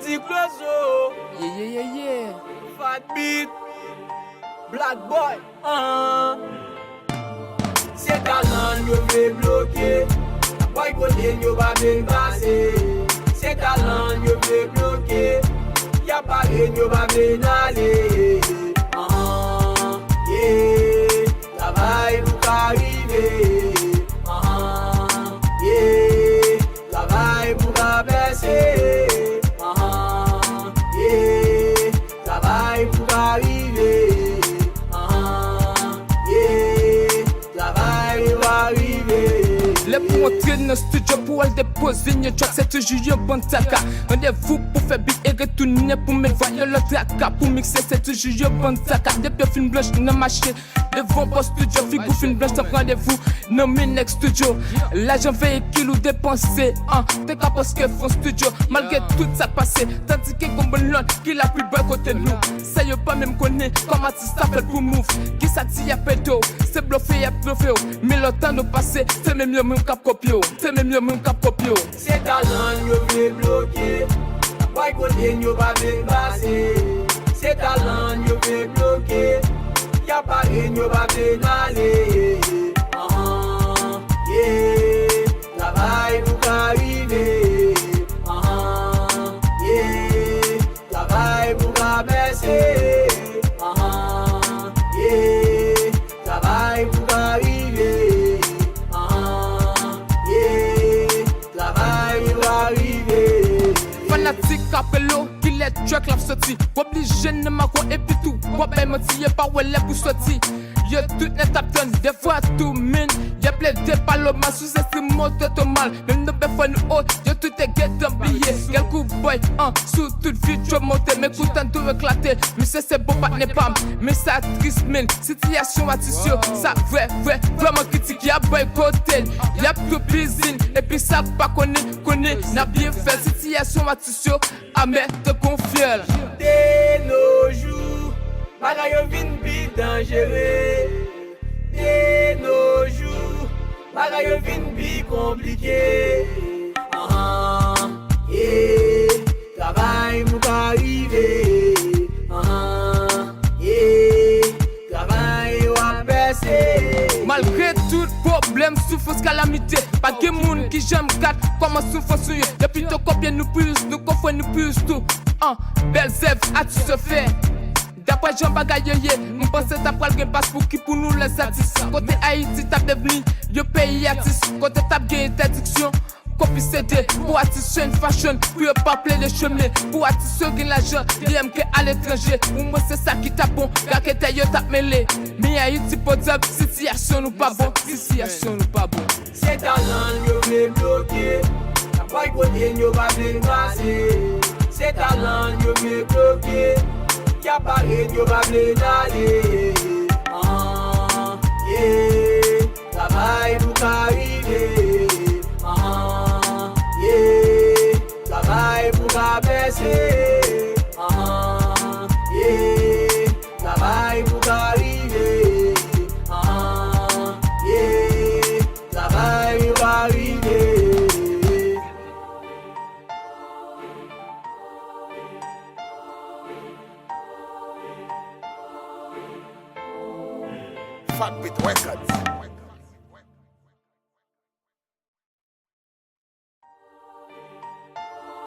Di Clozo, Yeah. Fat Beat, Black Boy. Se talan yo ve bloke, boy kote yo ba ben base. Se talan yo ve bloke, ya pare yo ba ben ale. Yeah, travail pour arriver. Yeah, travail pour abaisser. Yeah, travail pour arriver. Yeah, travail pour arriver. Le pour entrer dans le studio pour aller déposer une track, c'est toujours un bon taka. Rendez-vous pour faire beat et retourner pour me voir le traka. Pour mixer, c'est toujours un bon taka. Depuis film blanche, dans ma chaîne, devant mon studio, figure film blanche, t'as rendez-vous dans mes next studio. L'argent véhicule ou dépensé, t'es qu'à parce que font studio. Malgré tout ça passé, tandis que comme bon l'autre, qui l'a plus bas côté nous. Ça y'a pas même connu, comme artiste appelle pour move. Qui ça dit y'a pédo, c'est bluffé, y'a bluffé. Mais le temps de passer, c'est même mieux même cap copio. C'est même mieux même cap copio. Se talan yo ve bloke, boy kote yo ba ben base. Se talan yo ve bloke, ya pare yo ba ben ale. Yeah, travail pour arriver. Yeah, travail pour abaisser. Yeah, travail pour arriver. Yeah, travail pour arriver. Fanatique appello, qui les track la sorti. Obligé de m'accroire et puis tout. Moi ben menti, y'a pas où elle est pour sortir. Y'a tout net tapton, des fois tout mine. Y'a plaidé par le mal, sous-estime tout mal. Même nos beffes nous haut, y'a tout est get billet. Quel coup boy, sous toute vie, tu monter, mes coups tout éclaté. Mais c'est beau, pas n'est pas, mais ça triste, mine. Situation à tissu, ça vraiment critique. Y'a boycotté, y'a tout piscine. Et puis ça pas connaît, n'a bien fait. Situation à tissu, à mettre confiance. De nos jours, bagay yo vin bi dangereux. De nos jours, bagay yo vin bi compliqué. Yeah, travail pour arriver. Yeah, travail ou abaisser. Malgré tout problème, souffrance, calamité, pas de monde qui j'aime quatre, comment souffrance sur eux. Depuis ton copier nous plus, nous confondons nous plus tout. Belle zèbre, as-tu se fait? D'après Jean Bagaye, mon pense que t'as pris le passe pour qui pour nous les satisfaire. Côté Haïti, t'as devenu le pays artiste. Côté t'as gagné interdiction. Copie CD pour artistes fashion, puis pas plein de chemins. Pour artistes qui l'argent, DMK à l'étranger. Pour moi, c'est ça qui t'a bon, car que t'as yo t'a mêlé. Mais Haïti, pour dire, situation nous pas bon, situation nous pas bon. Se talan yo ve bloke, boy kote yo ba ben base. Se talan yo ve bloke, ya pare yo ba ben ale. Yeah, travail pour arriver. Yeah, travail pour abaisser. Yeah, travail pour arriver. Yeah, travail pour arriver. Fat Beat Records.